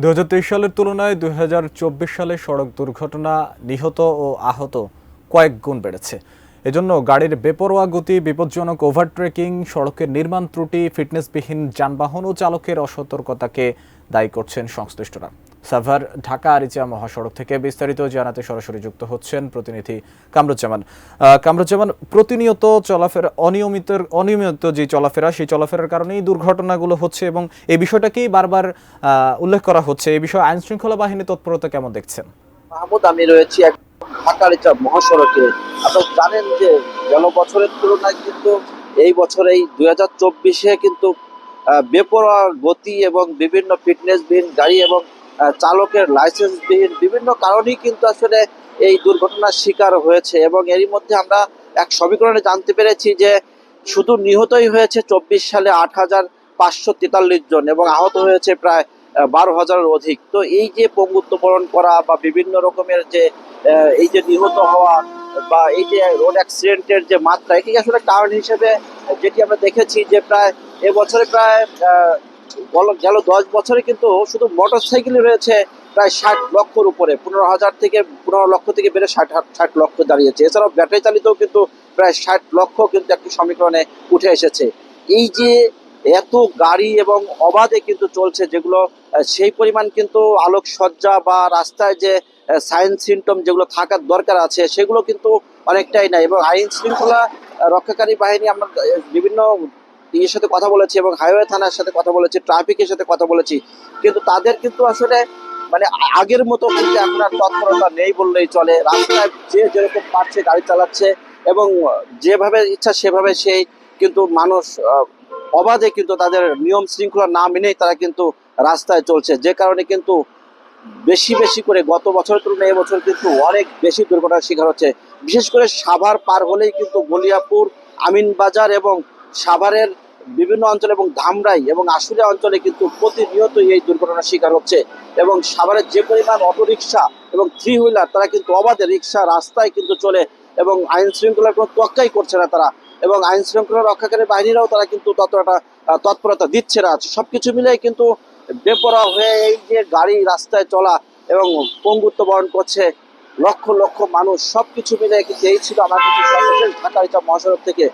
২০২৩ সালের তুলনায় ২০২৪ সালে সড়ক দুর্ঘটনা নিহত ও আহত কয়েক গুণ বেড়েছে। এজন্য গাড়ির বেপরোয়া গতি, বিপজ্জনক ওভারটেকিং, সড়কের নির্মাণ ত্রুটি, ফিটনেসবিহীন যানবাহন ও চালকের অসতর্কতাকে দায়ী করছেন সংশ্লিষ্টরা। সাভার ঢাকা আরিচা মহাসড়ক থেকে বিস্তারিত জানাতে সরাসরি যুক্ত হচ্ছেন প্রতিনিধি কামরুজ্জামান। কামরুজ্জামান, প্রতিনিয়ত চলাফেরা অনিয়মিত যে চলাফেরা, সেই চলাফেরার কারণেই দুর্ঘটনাগুলো হচ্ছে এবং এই বিষয়টাকেই বারবার উল্লেখ করা হচ্ছে। এই বিষয়ে আইন শৃঙ্খলা বাহিনী তৎপরতা কেমন দেখছেন? মাহমুদ, আমি রয়েছি ঢাকা আরিচা মহাসড়কে। আপনারা জানেন যে গেল বছরের তুলনায় কিন্তু এই বছরেই 2024-এ কিন্তু বেপরোয়া গতি এবং বিভিন্ন ফিটনেসবিহীন গাড়ি এবং চালকের লাইসেন্সবিহীন বিভিন্ন কারণেই কিন্তু আসলে এই দুর্ঘটনার শিকার হয়েছে। এবং এরই মধ্যে আমরা এক সমীকরণে জানতে পেরেছি যে শুধু নিহতই হয়েছে 24 সালে 8,543 জন এবং আহত হয়েছে প্রায় 12,000-এর অধিক। তো এই যে পঙ্গুত্ব বরণ করা বা বিভিন্ন রকমের যে এই যে নিহত হওয়া বা এই যে রোড অ্যাক্সিডেন্টের যে মাত্রা, এটি আসলে কারণ হিসেবে যেটি আমরা দেখেছি যে প্রায় এবছরে প্রায় গেল 10 বছরে কিন্তু শুধু মোটর সাইকেলই রয়েছে প্রায় 60 লক্ষর উপরে, 15 লক্ষ থেকে বেড়ে 60 লক্ষ দাঁড়িয়েছে। এছাড়াও ব্যাটারি চালিতও কিন্তু প্রায় 60 লক্ষ কিন্তু একটি সমীকরণে উঠে এসেছে। এই যে এত গাড়ি এবং অবাধে কিন্তু চলছে, যেগুলো সেই পরিমাণ কিন্তু আলোকসজ্জা বা রাস্তায় যে সাইন সিমটম যেগুলো থাকার দরকার আছে সেগুলো কিন্তু অনেকটাই নাই। এবং আইন শৃঙ্খলা রক্ষাকারী বাহিনী, আমরা বিভিন্ন ইয়ের সাথে কথা বলেছি এবং হাইওয়ে থানার সাথে কথা বলেছি, ট্রাফিকের সাথে কথা বলেছি, কিন্তু তাদের কিন্তু আসলে মানে আগের মতো কিন্তু এখন আর তৎপরতা নেই বললেই চলে। রাস্তায় যে যেরকম পারছে গাড়ি চালাচ্ছে এবং যেভাবে ইচ্ছা সেভাবে সেই কিন্তু মানুষ অবাধে কিন্তু তাদের নিয়ম শৃঙ্খলা না মেনেই তারা কিন্তু রাস্তায় চলছে, যে কারণে কিন্তু বেশি বেশি করে গত বছরের তুলনায় এবছর কিন্তু অনেক বেশি দুর্ঘটনার শিকার হচ্ছে। বিশেষ করে সাভার পার হলেই কিন্তু বলিয়াপুর, আমিনবাজার এবং সাভারের বিভিন্ন অঞ্চলে এবং ধামরাই এবং আশুলিয়া অঞ্চলে কিন্তু প্রতিনিয়তই এই দুর্ঘটনার শিকার হচ্ছে। এবং সাভারের যে পরিমাণ অটোরিকশা এবং থ্রি হুইলার, তারা কিন্তু অবাধে রিক্সা রাস্তায় কিন্তু চলে এবং আইন শৃঙ্খলার কোনো তোয়াক্কাই করছে না তারা। এবং আইন শৃঙ্খলা রক্ষাকারী বাহিনীরাও তারা কিন্তু ততটা তৎপরতা দিচ্ছে না। সবকিছু মিলে কিন্তু বেপরোয়া হয়ে এই যে গাড়ি রাস্তায় চলা এবং পঙ্গুত্ব বরণ করছে লক্ষ লক্ষ মানুষ, সবকিছু মিলে কিন্তু এই ছিল আমার কাছে সর্বশেষ ঢাকা আরিচা মহাসড়ক থেকে